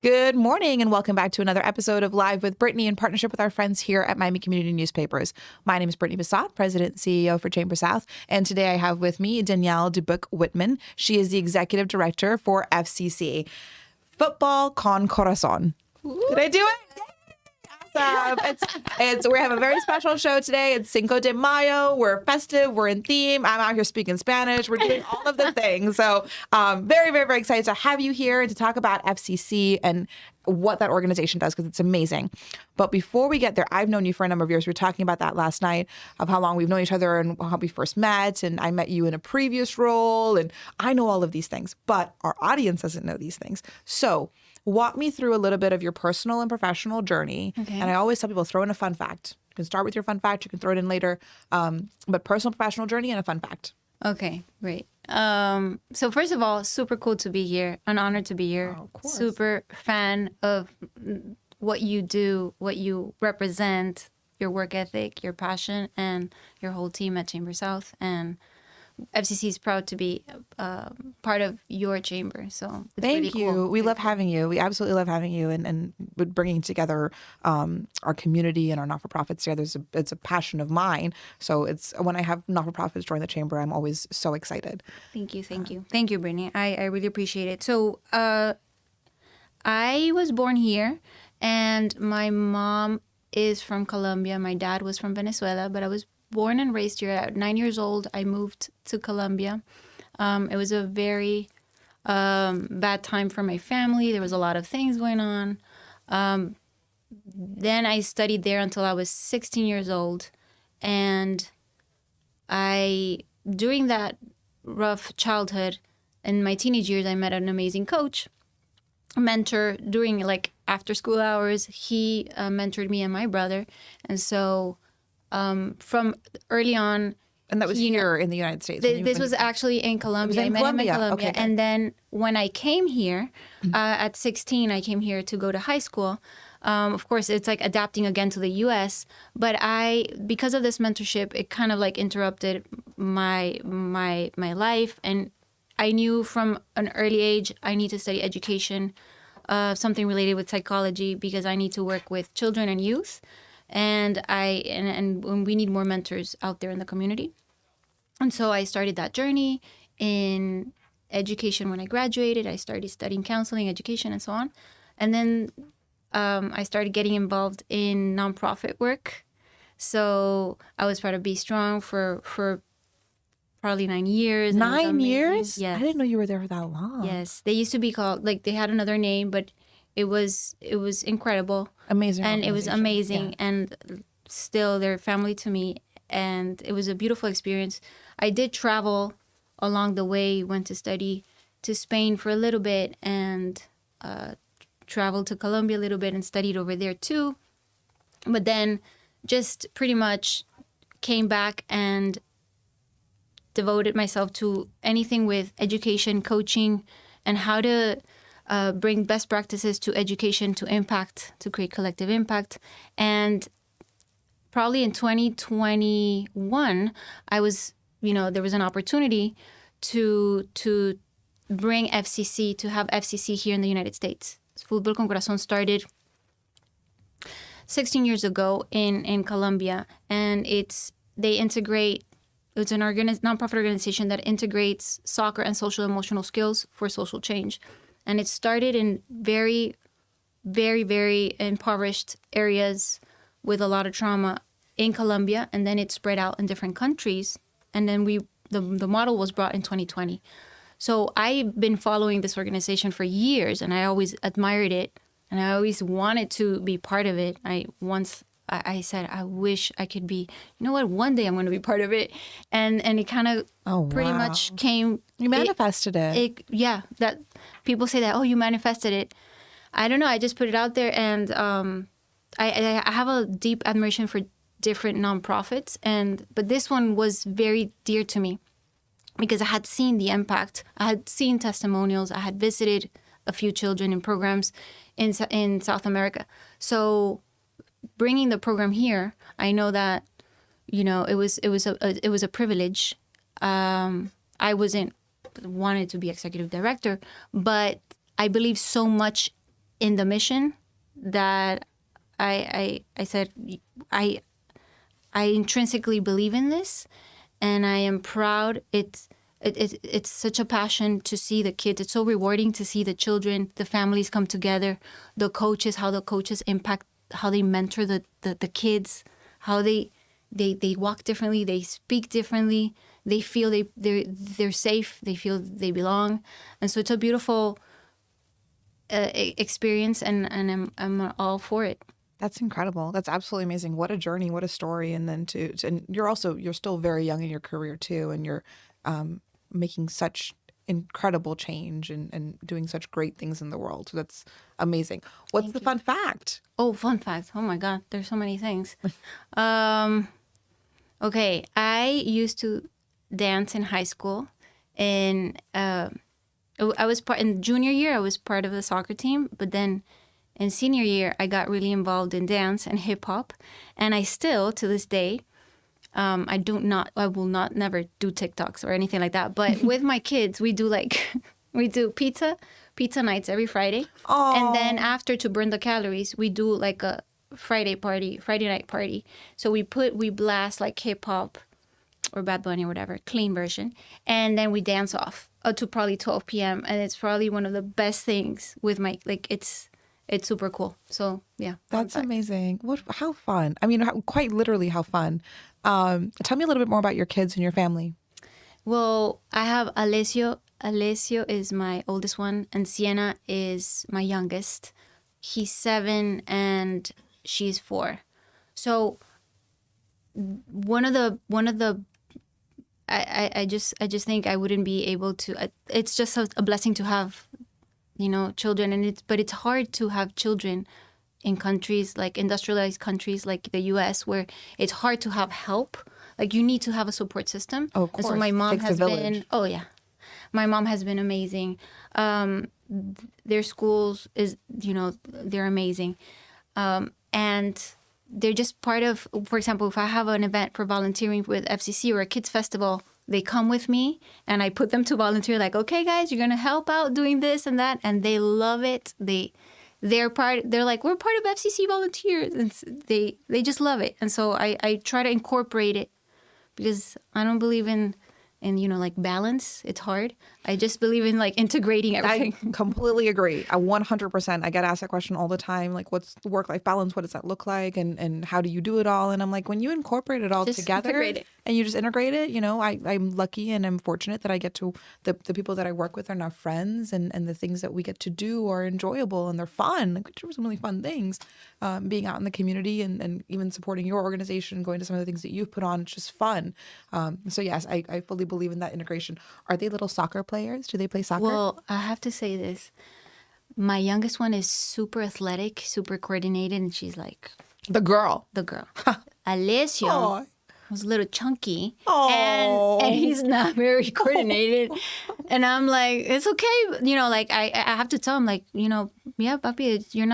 Good morning and welcome back to another episode of Live with Brittnie in partnership with our friends here at Miami Community Newspapers. My name is Brittnie Bissot, President and CEO for Chamber South, and today I have with me Danielle Duboc-Wightman. She is the Executive Director for FCC. Football con corazon. Did I do it? Awesome. We have a very special show today. It's Cinco de Mayo. We're festive. We're in theme. I'm out here speaking Spanish. We're doing all of the things. So very, very, very excited to have you here and to talk about FCC and what that organization does because it's amazing. But before we get there, I've known you for a number of years. We were talking about that last night of how long we've known each other and how we first met. And I met you in a previous role. And I know all of these things, but our audience doesn't know these things. So walk me through a little bit of your personal and professional journey. Okay. And I always tell people, throw in a fun fact. You can start with your fun fact. You can throw it in later. But personal, professional journey and a fun fact. Okay, great. So first of all, super cool to be here. An honor to be here. Oh, of course. Super fan of what you do, what you represent, your work ethic, your passion, and your whole team at Chamber South. And FCC is proud to be part of your chamber. So it's Thank really you. cool. We love having you. We absolutely love having you and bringing together our community and our not-for-profits together. It's a passion of mine. So it's when I have not-for-profits join the chamber, I'm always so excited. Thank you. Thank you, Brittnie. I really appreciate it. So I was born here and my mom is from Colombia. My dad was from Venezuela, but I was born and raised here. At 9 years old, I moved to Colombia. It was a very bad time for my family. There was a lot of things going on. Then I studied there until I was 16 years old. And during that rough childhood, in my teenage years, I met an amazing coach, mentor during after school hours. He mentored me and my brother. And so from early on. And that was here in the United States? This was actually in Colombia. I met him in Colombia. Okay, and then when I came here, at 16, I came here to go to high school. Of course, it's like adapting again to the U.S. But because of this mentorship, it kind of interrupted my life. And I knew from an early age, I need to study education, something related with psychology, because I need to work with children and youth. And we need more mentors out there in the community. And so I started that journey in education when I graduated. I started studying counseling, education, and so on. And then I started getting involved in nonprofit work. So I was part of Be Strong for probably 9 years. 9 years? Yes. I didn't know you were there for that long. Yes. They used to be called, they had another name, but it was incredible. Amazing. And it was amazing. Yeah. And still, they're family to me. And it was a beautiful experience. I did travel along the way, went to study to Spain for a little bit and traveled to Colombia a little bit and studied over there too. But then just pretty much came back and devoted myself to anything with education, coaching, and how to bring best practices to education, to impact, to create collective impact. And probably in 2021, there was an opportunity to bring FCC, to have FCC here in the United States. Fútbol con Corazón started 16 years ago in Colombia, and it's a nonprofit organization that integrates soccer and social emotional skills for social change. And it started in very, very, very impoverished areas with a lot of trauma in Colombia, and then it spread out in different countries. And then the model was brought in 2020. So I've been following this organization for years, and I always admired it, and I always wanted to be part of it. I said, I wish I could be, one day I'm going to be part of it. And it kind of pretty much came. You manifested it. Yeah, that people say that, you manifested it. I don't know. I just put it out there. And I have a deep admiration for different nonprofits. But this one was very dear to me because I had seen the impact. I had seen testimonials. I had visited a few children in programs in South America. So bringing the program here, I know that, it was a privilege. I wasn't wanted to be executive director, but I believe so much in the mission that I said, I intrinsically believe in this, and I am proud. It's such a passion to see the kids. It's so rewarding to see the children, the families come together, the coaches, how the coaches impact, how they mentor the kids, how they walk differently, they speak differently, they feel they're safe, they feel they belong, and so it's a beautiful experience, and I'm all for it. That's incredible. That's absolutely amazing. What a journey, what a story. And then and you're still very young in your career too, and you're making such incredible change and doing such great things in the world. So that's amazing. What's the fun fact? Oh, fun fact. Oh my God, there's so many things. Okay, I used to dance in high school, and I was in junior year, I was part of the soccer team, but then in senior year, I got really involved in dance and hip hop, and I still, to this day, I will not never do TikToks or anything like that. But with my kids, we do pizza nights every Friday, Aww. And then after, to burn the calories, we do like a Friday night party. So we blast like hip hop or Bad Bunny or whatever, clean version, and then we dance off to probably 12 p.m. and it's probably one of the best things with my it's super cool. So yeah, that's amazing. How fun! I mean, quite literally, how fun. Tell me a little bit more about your kids and your family. Well, I have Alessio. Alessio is my oldest one, and Sienna is my youngest. He's 7 and she's 4. So one of the I just think I wouldn't be able to. It's just a blessing to have, children, but it's hard to have children in countries like industrialized countries like the U.S. where it's hard to have help. Like you need to have a support system. Oh, of course. And so my mom has been. Oh yeah, my mom has been amazing. Their schools they're amazing, and they're just part of. For example, if I have an event for volunteering with FCC or a kids festival, they come with me and I put them to volunteer. Like, okay, guys, you're gonna help out doing this and that, and they love it. They're like, we're part of FCC volunteers, and they just love it. And so I try to incorporate it because I don't believe in like balance. It's hard. I just believe in like integrating everything. I completely agree. 100%. I get asked that question all the time. Like, what's the work-life balance? What does that look like? And how do you do it all? And I'm like, when you incorporate it all just together and you just integrate it, I'm lucky and I'm fortunate that I get to, the people that I work with are now friends, and the things that we get to do are enjoyable and they're fun. Like, we do some really fun things. Being out in the community and even supporting your organization, going to some of the things that you've put on, it's just fun. So yes, I fully believe in that integration. Are they little soccer players? Do they play soccer? Well, I have to say this. My youngest one is super athletic, super coordinated, and she's like... The girl. Alessio was a little chunky, and he's not very coordinated. And I'm like, it's okay. Like I have to tell him, like, yeah, papi, you're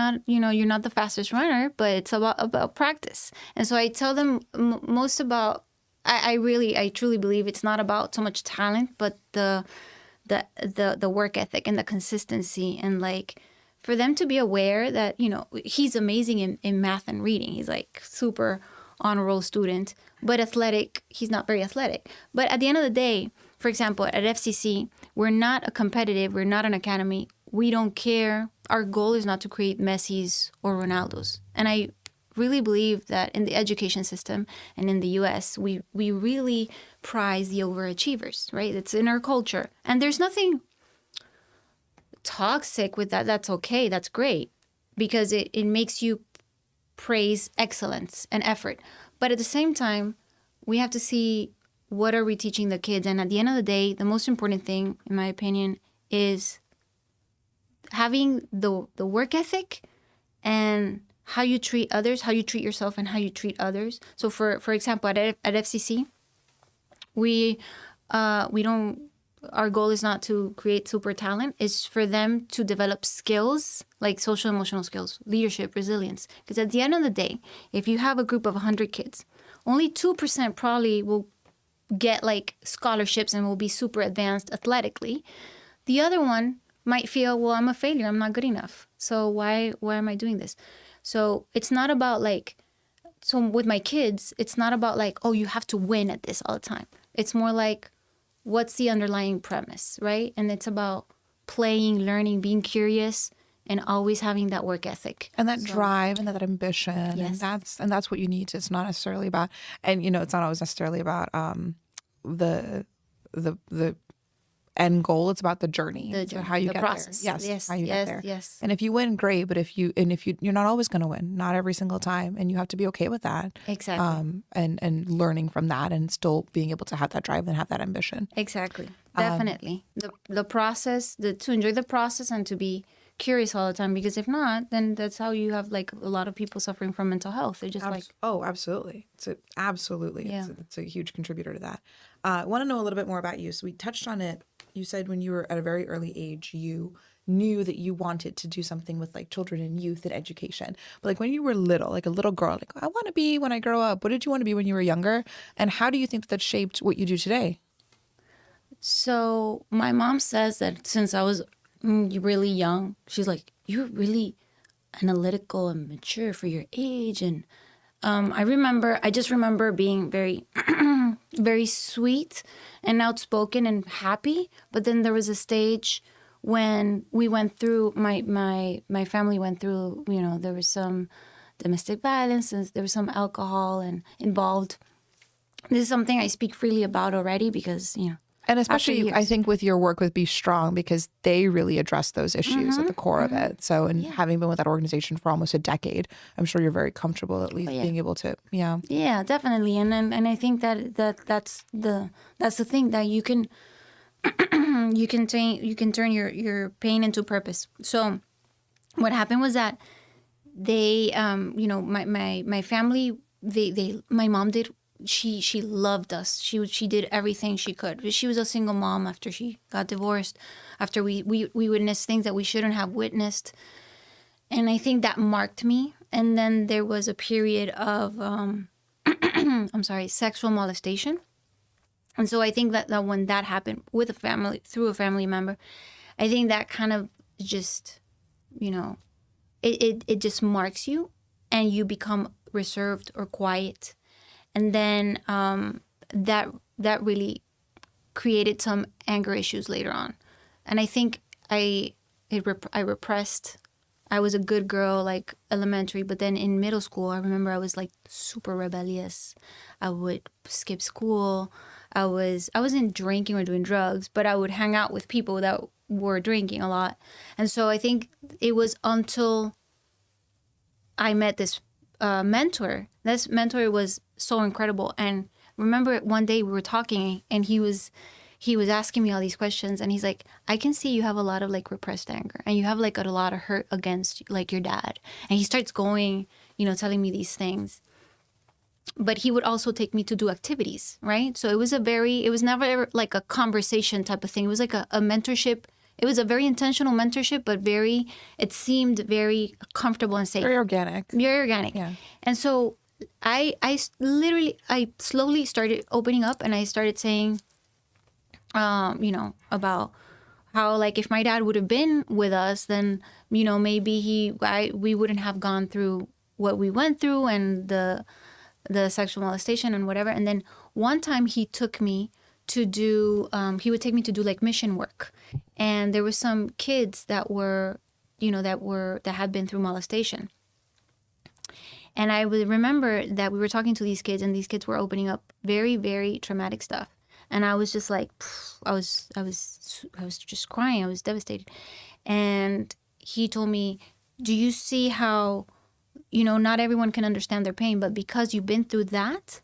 not the fastest runner, but it's about practice. And so I tell them most about... I truly believe it's not about so much talent, but the work ethic and the consistency, and like for them to be aware that he's amazing in math and reading. He's like super honor roll student, but athletic. He's not very athletic. But at the end of the day, for example, at FCC, we're not a competitive. We're not an academy. We don't care. Our goal is not to create Messis or Ronaldos, and I really believe that in the education system and in the U.S., we really prize the overachievers, right? It's in our culture. And there's nothing toxic with that. That's okay. That's great because it makes you praise excellence and effort. But at the same time, we have to see what are we teaching the kids. And at the end of the day, the most important thing, in my opinion, is having the work ethic and how you treat others, how you treat yourself, and how you treat others. So, for example, at FCC, we don't. Our goal is not to create super talent. It's for them to develop skills like social emotional skills, leadership, resilience. Because at the end of the day, if you have a group of 100 kids, only 2% probably will get like scholarships and will be super advanced athletically. The other one might feel, well, I'm a failure. I'm not good enough. So why am I doing this? So it's not about like, so with my kids, it's not about like, oh, you have to win at this all the time. It's more like, what's the underlying premise, right? And it's about playing, learning, being curious, and always having that work ethic and that drive and that ambition. Yes. And that's what you need. It's not necessarily about, and it's not always necessarily about the end goal. It's about the journey. It's about how you get process. there. Yes, how you get there. Yes. And if you win, great. But if you're not always going to win, not every single time, and you have to be okay with that. Exactly. And learning from that, and still being able to have that drive and have that ambition. Exactly. Definitely. The process, to enjoy the process and to be curious all the time, because if not, then that's how you have like a lot of people suffering from mental health. They're just absolutely. It's a huge contributor to that. I want to know a little bit more about you. So we touched on it. You said when you were at a very early age, you knew that you wanted to do something with like children and youth and education. But like when you were little, like a little girl, like I want to be when I grow up. What did you want to be when you were younger? And how do you think that shaped what you do today? So my mom says that since I was really young, she's like, you're really analytical and mature for your age. And I just remember being very very sweet and outspoken and happy. But then there was a stage when we went through, my family went through, there was some domestic violence and there was some alcohol and involved. This is something I speak freely about already because, And especially, I think, with your work with Be Strong, because they really address those issues at the core of it. So, having been with that organization for almost a decade, I'm sure you're very comfortable at least being able to, Yeah, definitely. And I think that's the thing that you can you can turn your pain into purpose. So, what happened was that they, my family, my mom did. She loved us. She did everything she could. She was a single mom after she got divorced, after we witnessed things that we shouldn't have witnessed. And I think that marked me. And then there was a period of, sexual molestation. And so I think that when that happened with a family, through a family member, I think that kind of just, it just marks you and you become reserved or quiet. And then that really created some anger issues later on. And I think I repressed. I was a good girl, like elementary, but then in middle school, I remember I was like super rebellious. I would skip school. I wasn't drinking or doing drugs, but I would hang out with people that were drinking a lot. And so I think it was until I met this mentor. This mentor was so incredible. And remember one day we were talking and he was asking me all these questions and he's like, I can see you have a lot of like repressed anger and you have like a lot of hurt against like your dad. And he starts going, telling me these things. But he would also take me to do activities, right? So it was never like a conversation type of thing. It was like a mentorship. It was a very intentional mentorship, but it seemed very comfortable and safe. Very organic. Yeah. And so I slowly started opening up and I started saying, about how like if my dad would have been with us, then, maybe we wouldn't have gone through what we went through and the sexual molestation and whatever. And then one time he took me to do, he would take me to do like mission work. And there were some kids that were, that had been through molestation. And I would remember that we were talking to these kids and these kids were opening up very, very traumatic stuff. And I was just like, I was just crying. I was devastated. And he told me, do you see how, not everyone can understand their pain, but because you've been through that,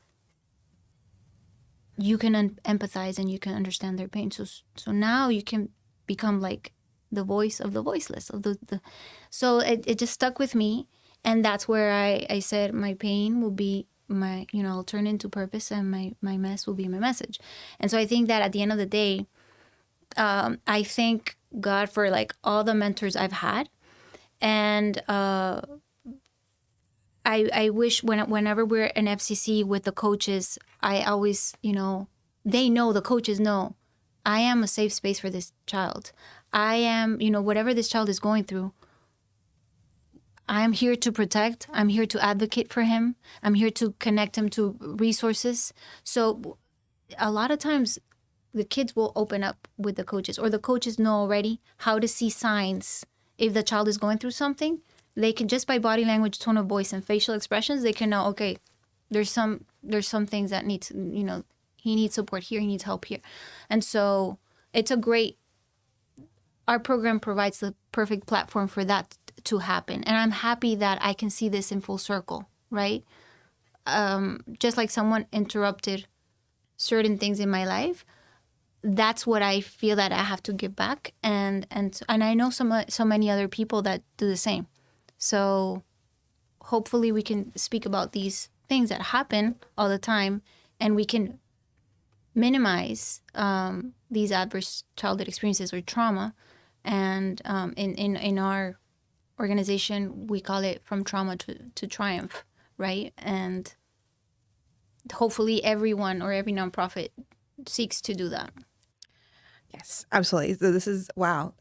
you can empathize and you can understand their pain. So now you can become like the voice of the voiceless. So it just stuck with me. And that's where I said my pain will be my, I'll turn into purpose and my mess will be my message. And so I think that at the end of the day, I thank God for like all the mentors I've had. And I wish whenever we're in FCC with the coaches, I always, the coaches know I am a safe space for this child. I am, whatever this child is going through, I'm here to protect. I'm here to advocate for him. I'm here to connect him to resources. So a lot of times the kids will open up with the coaches, or the coaches know already how to see signs. If the child is going through something, they can, just by body language, tone of voice, and facial expressions, they can know, okay, there's some things that need to, he needs support here, he needs help here. And so our program provides the perfect platform for that to happen. And I'm happy that I can see this in full circle, right? Just like someone interrupted certain things in my life, that's what I feel that I have to give back. And I know so many other people that do the same. So hopefully we can speak about these things that happen all the time, and we can minimize these adverse childhood experiences or trauma. And in our organization, we call it From Trauma to Triumph, right? And hopefully everyone or every nonprofit seeks to do that. Yes, absolutely. So this is, wow.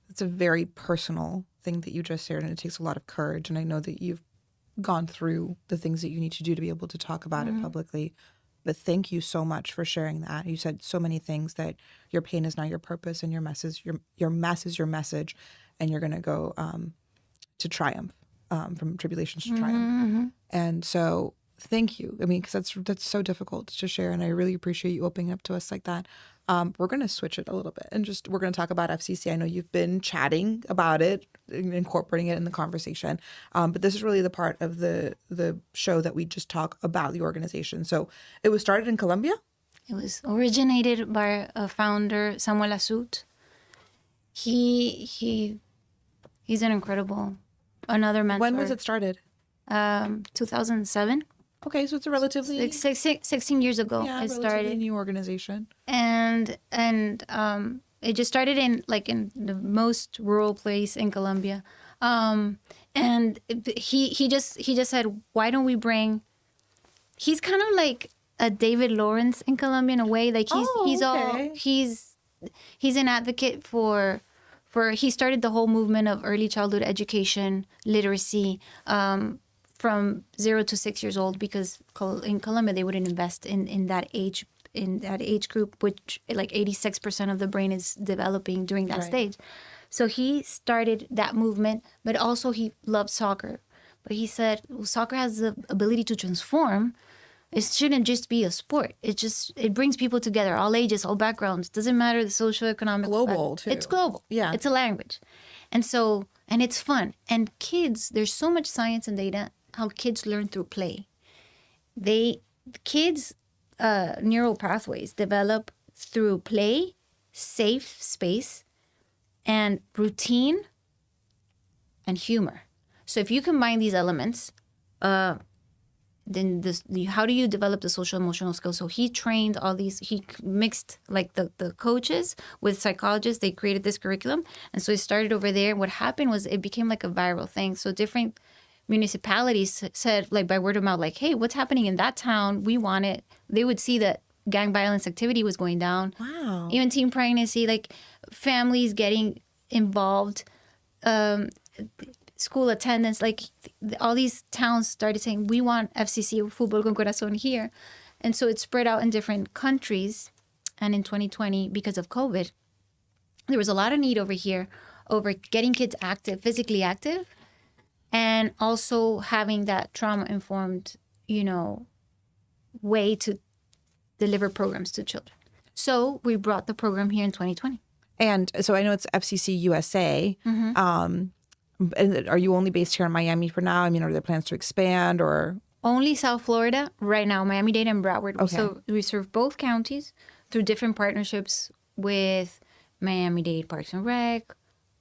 It's a very personal thing that you just shared, and it takes a lot of courage. And I know that you've gone through the things that you need to do to be able to talk about it publicly. But thank you so much for sharing that. You said so many things, that your pain is not your purpose, and your mess is your message, and you're going to go to triumph, from tribulations to triumph. And so thank you. I mean, because that's so difficult to share, and I really appreciate you opening up to us like that. We're going to switch it a little bit, and we're going to talk about FCC. I know you've been chatting about it, incorporating it in the conversation, but this is really the part of the show that we just talk about the organization. So it was started in Colombia? It was originated by a founder, Samuel Asut. He's an incredible, another mentor. When was it started? 2007. Okay, so it's a relatively 16 years ago. It started a new organization, and it just started in the most rural place in Colombia, and he just said, why don't we bring? He's kind of like a David Lawrence in Colombia in a way. Like he's an advocate for. He started the whole movement of early childhood education, literacy. From 0 to 6 years old, because in Colombia they wouldn't invest in that age group, which like 86% of the brain is developing during that stage. So he started that movement, but also he loved soccer. But he said, well, soccer has the ability to transform. It shouldn't just be a sport. It brings people together, all ages, all backgrounds. Doesn't matter the socioeconomic. Global too. It's global. Yeah, it's a language, and it's fun. And kids, there's so much science and data. How kids learn through play. Kids' neural pathways develop through play, safe space, and routine and humor. So if you combine these elements, then how do you develop the social emotional skills? So he trained all these. He mixed like the coaches with psychologists. They created this curriculum, and so it started over there. What happened was it became like a viral thing. So different municipalities said, like by word of mouth, like, hey, what's happening in that town? We want it. They would see that gang violence activity was going down. Wow. Even teen pregnancy, like families getting involved, school attendance, like all these towns started saying, we want FCC, Fútbol con Corazón here. And so it spread out in different countries. And in 2020, because of COVID, there was a lot of need over here over getting kids active, physically active, and also having that trauma-informed, way to deliver programs to children. So we brought the program here in 2020. And so I know it's FCC USA. And are you only based here in Miami for now? I mean, are there plans to expand or? Only South Florida right now, Miami-Dade and Broward. Okay. So we serve both counties through different partnerships with Miami-Dade Parks and Rec,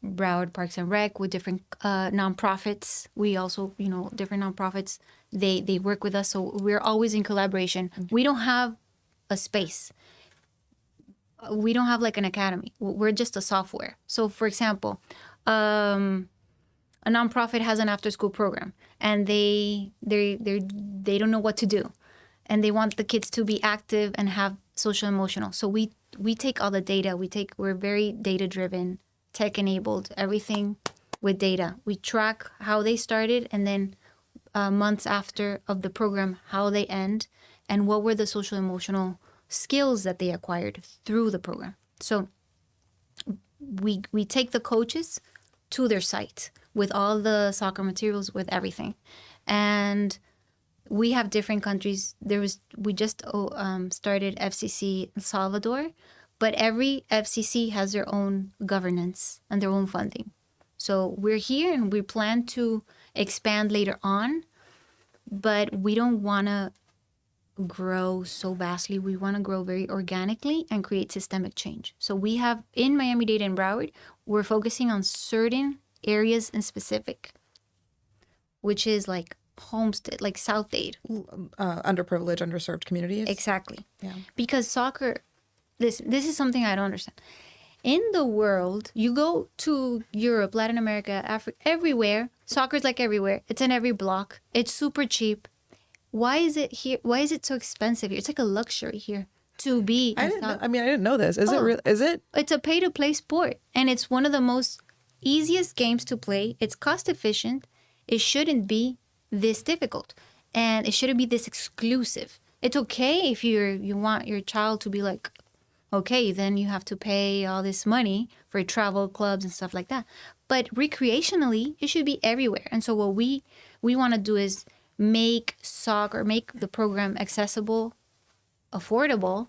Broward Parks and Rec, with different nonprofits. We also, different nonprofits, they work with us. So we're always in collaboration. We don't have a space. We don't have like an academy. We're just a software. So for example, a nonprofit has an after-school program, and they don't know what to do, and they want the kids to be active and have social emotional. So we we take all the data. We're very data driven, tech enabled, everything with data. We track how they started, and then months after of the program, how they end, and what were the social emotional skills that they acquired through the program. So we take the coaches to their site with all the soccer materials, with everything, and we have different countries. We just started FCC in Salvador, but every FCC has their own governance and their own funding. So we're here, and we plan to expand later on, but we don't want to grow so vastly. We want to grow very organically and create systemic change. So we have in Miami-Dade and Broward, we're focusing on certain areas in specific, which is like Homestead, like South Dade. Underprivileged, underserved communities. Exactly. Yeah. Because soccer, this is something I don't understand. In the world, you go to Europe, Latin America, Africa, everywhere, soccer's like everywhere. It's in every block. It's super cheap. Why is it here? Why is it so expensive here? It's like a luxury here to be. I didn't know this. Is it real? Is it? It's a pay-to-play sport, and it's one of the most easiest games to play. It's cost efficient. It shouldn't be this difficult, and it shouldn't be this exclusive. It's okay if you want your child to be like, okay, then you have to pay all this money for travel clubs and stuff like that. But recreationally, it should be everywhere. And so what we want to do is make soccer, make the program accessible, affordable,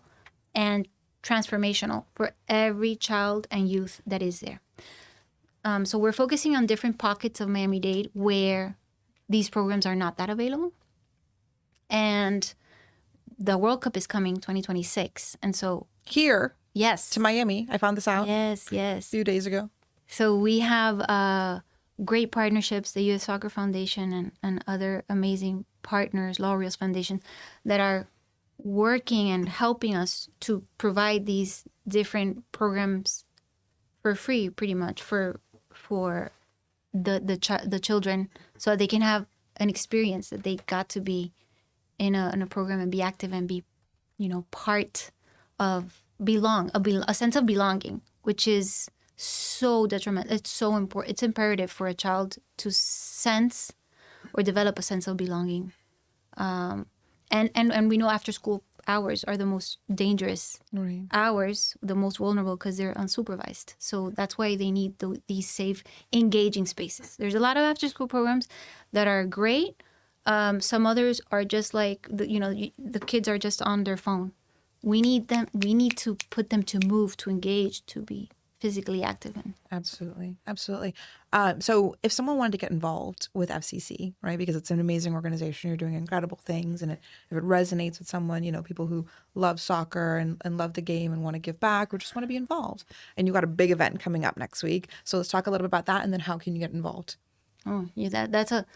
and transformational for every child and youth that is there. So we're focusing on different pockets of Miami-Dade where these programs are not that available. And the World Cup is coming 2026. And so Here yes, to Miami. I found this out a yes. few days ago. So we have great partnerships, the Youth Soccer Foundation and other amazing partners, L'Oreal's Foundation, that are working and helping us to provide these different programs for free, pretty much, for the children, so they can have an experience that they got to be in a program and be active and be, part of a sense of belonging, which is so detrimental. It's so important. It's imperative for a child to sense or develop a sense of belonging. And we know after school hours are the most dangerous hours, the most vulnerable, because they're unsupervised. So that's why they need these safe, engaging spaces. There's a lot of after school programs that are great. Some others are just like, the kids are just on their phone. We need them. We need to put them to move, to engage, to be physically active. Absolutely. So if someone wanted to get involved with FCC, right, because it's an amazing organization, you're doing incredible things, and if it resonates with someone, people who love soccer and love the game and want to give back or just want to be involved, and you got a big event coming up next week. So let's talk a little bit about that, and then how can you get involved? Oh, yeah, that's a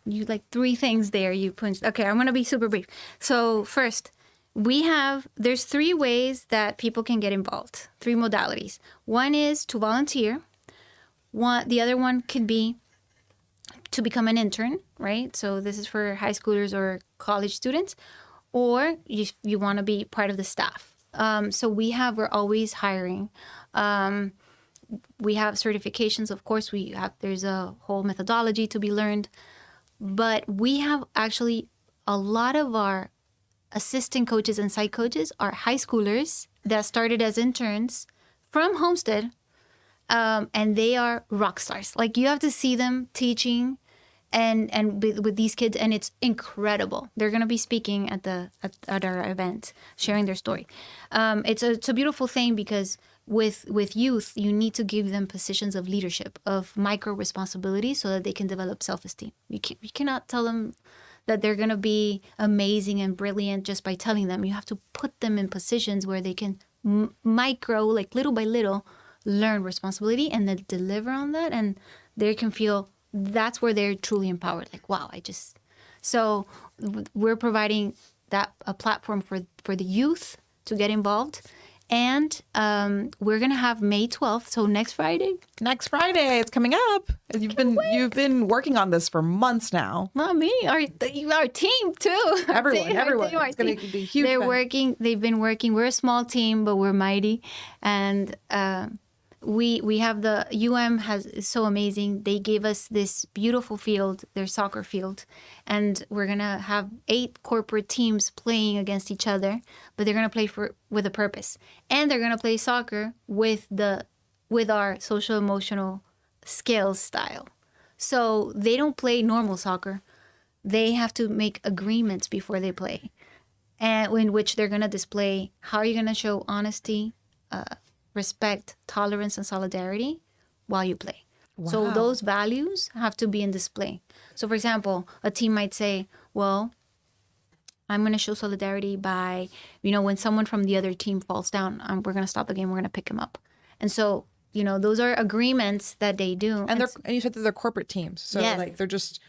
you like three things there you punched. Okay, I'm going to be super brief. So first, there's three ways that people can get involved, three modalities. One is to volunteer. The other one could be to become an intern, right? So this is for high schoolers or college students, or you want to be part of the staff. So we're always hiring. We have certifications, of course. There's a whole methodology to be learned, but we have actually a lot of our assistant coaches and site coaches are high schoolers that started as interns from Homestead, and they are rock stars. Like, you have to see them teaching and with these kids, and it's incredible. They're going to be speaking at our event, sharing their story. It's a beautiful thing, because with youth, you need to give them positions of leadership, of micro responsibility, so that they can develop self-esteem. You cannot tell them that they're going to be amazing and brilliant just by telling them. You have to put them in positions where they can micro, like little by little, learn responsibility and then deliver on that. And they can feel that's where they're truly empowered. Like, wow, So we're providing a platform for the youth to get involved. And we're going to have May 12th, so next Friday. Next Friday, it's coming up. You've been working on this for months now. Not me, our team too. Everyone. It's going to be a huge. They've been working. We're a small team, but we're mighty. And we have the is so amazing. They gave us this beautiful field, their soccer field, and we're gonna have 8 corporate teams playing against each other, but they're gonna play with a purpose, and they're gonna play soccer with our social emotional skills style. So they don't play normal soccer. They have to make agreements before they play, and in which they're gonna display how you're gonna show honesty, respect, tolerance, and solidarity while you play. Wow. So those values have to be in display. So, for example, a team might say, well, I'm going to show solidarity by, when someone from the other team falls down, we're going to stop the game, we're going to pick him up. And so, those are agreements that they do. And you said that they're corporate teams. So, they're just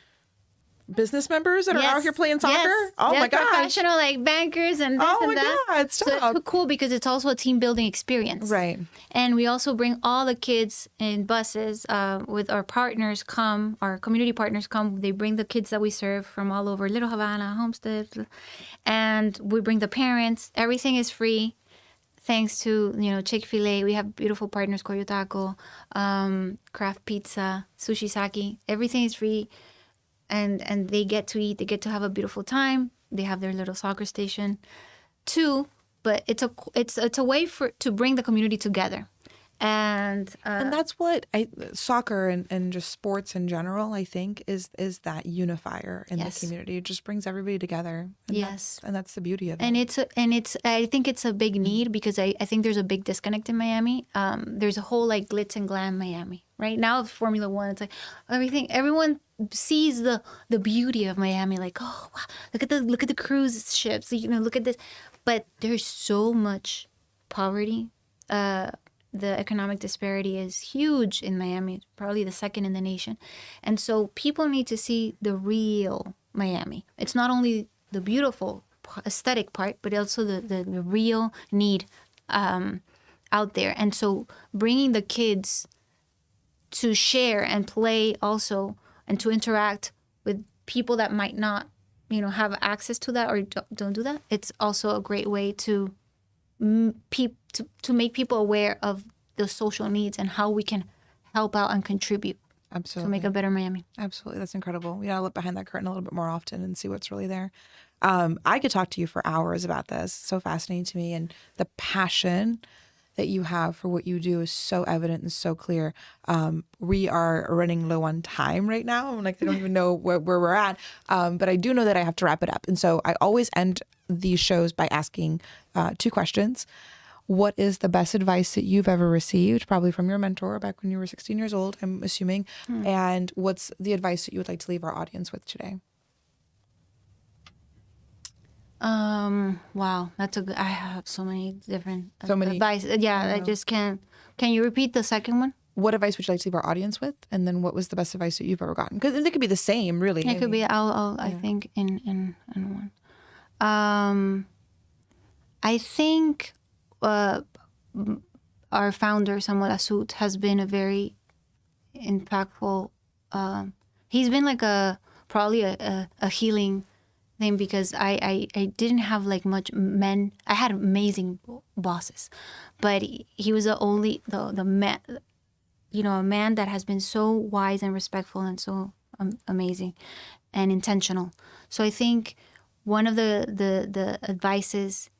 business members that are out here playing soccer? Yes. Oh my gosh. Professional bankers and this and that. Oh my God, stop. So it's cool because it's also a team building experience. Right. And we also bring all the kids in buses with our partners our community partners come. They bring the kids that we serve from all over Little Havana, Homestead. And we bring the parents. Everything is free. Thanks to, Chick-fil-A. We have beautiful partners, Koyo Taco, Craft Pizza, Sushi Saki. Everything is free. And they get to eat, they get to have a beautiful time. They have their little soccer station too, but it's a way to bring the community together. And that's what soccer and just sports in general, I think, is that unifier in the community. It just brings everybody together. And that's the beauty of it. And I think it's a big need because I think there's a big disconnect in Miami. There's a whole glitz and glam Miami. Right now, Formula One, it's everyone sees the beauty of Miami. Oh wow, look at the cruise ships. Look at this. But there's so much poverty. The economic disparity is huge in Miami, probably the second in the nation. And so people need to see the real Miami. It's not only the beautiful aesthetic part, but also the real need out there. And so bringing the kids to share and play also and to interact with people that might not, have access to that or don't do that. It's also a great way to make people aware of the social needs and how we can help out and contribute. Absolutely. To make a better Miami. Absolutely. That's incredible. We gotta look behind that curtain a little bit more often and see what's really there. I could talk to you for hours about this. So fascinating to me. And the passion that you have for what you do is so evident and so clear. We are running low on time right now. I don't even know where we're at. But I do know that I have to wrap it up. And so I always end these shows by asking 2 questions. What is the best advice that you've ever received, probably from your mentor back when you were 16 years old, I'm assuming? And what's the advice that you would like to leave our audience with today? Wow, that's I have so many different advice. Yeah, I just can't. Can you repeat the second one? What advice would you like to leave our audience with? And then what was the best advice that you've ever gotten? Because it could be the same, really. It could be. I think in one. I think our founder Samuel Asut has been a very impactful. He's been probably a healing thing because I didn't have much men. I had amazing bosses, but he was the man, a man that has been so wise and respectful and so amazing and intentional. So I think one of the advices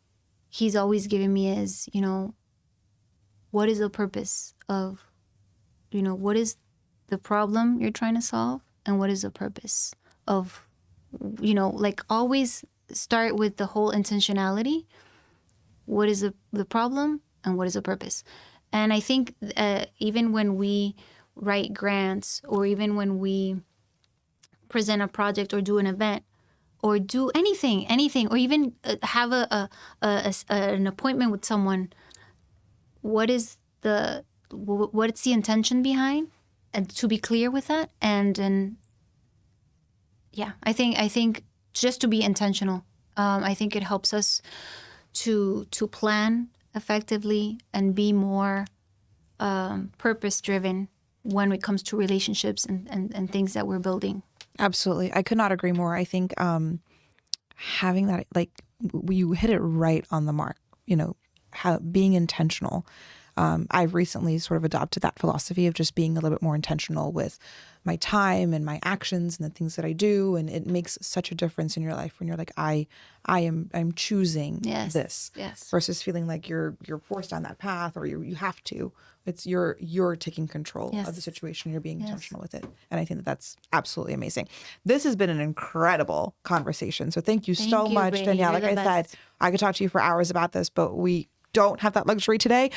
he's always given me is, what is the purpose of, what is the problem you're trying to solve and what is the purpose of, always start with the whole intentionality. What is the problem and what is the purpose? And I think even when we write grants or even when we present a project or do an event or do anything, or even have an appointment with someone, what's the intention behind? And to be clear with that. And yeah, I think just to be intentional. I think it helps us to plan effectively and be more purpose-driven when it comes to relationships and things that we're building. Absolutely. I could not agree more. I think having that, like, you hit it right on the mark, being intentional. I've recently sort of adopted that philosophy of just being a little bit more intentional with my time and my actions and the things that I do. And it makes such a difference in your life when you're like, I'm choosing this versus feeling like you're forced down that path or you have to. It's you're taking control of the situation. You're being intentional with it. And I think that's absolutely amazing. This has been an incredible conversation. So thank you so much, Brittnie. Danielle. Like I said, I could talk to you for hours about this, but we don't have that luxury today.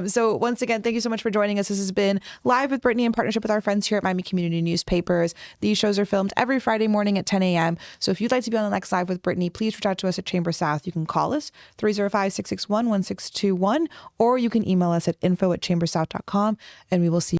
So once again, thank you so much for joining us. This has been Live with Brittnie in partnership with our friends here at Miami Community Newspapers. These shows are filmed every Friday morning at 10 a.m. So if you'd like to be on the next Live with Brittnie, please reach out to us at Chamber South. You can call us 305-661-1621, or you can email us at info@chambersouth.com, and we will see you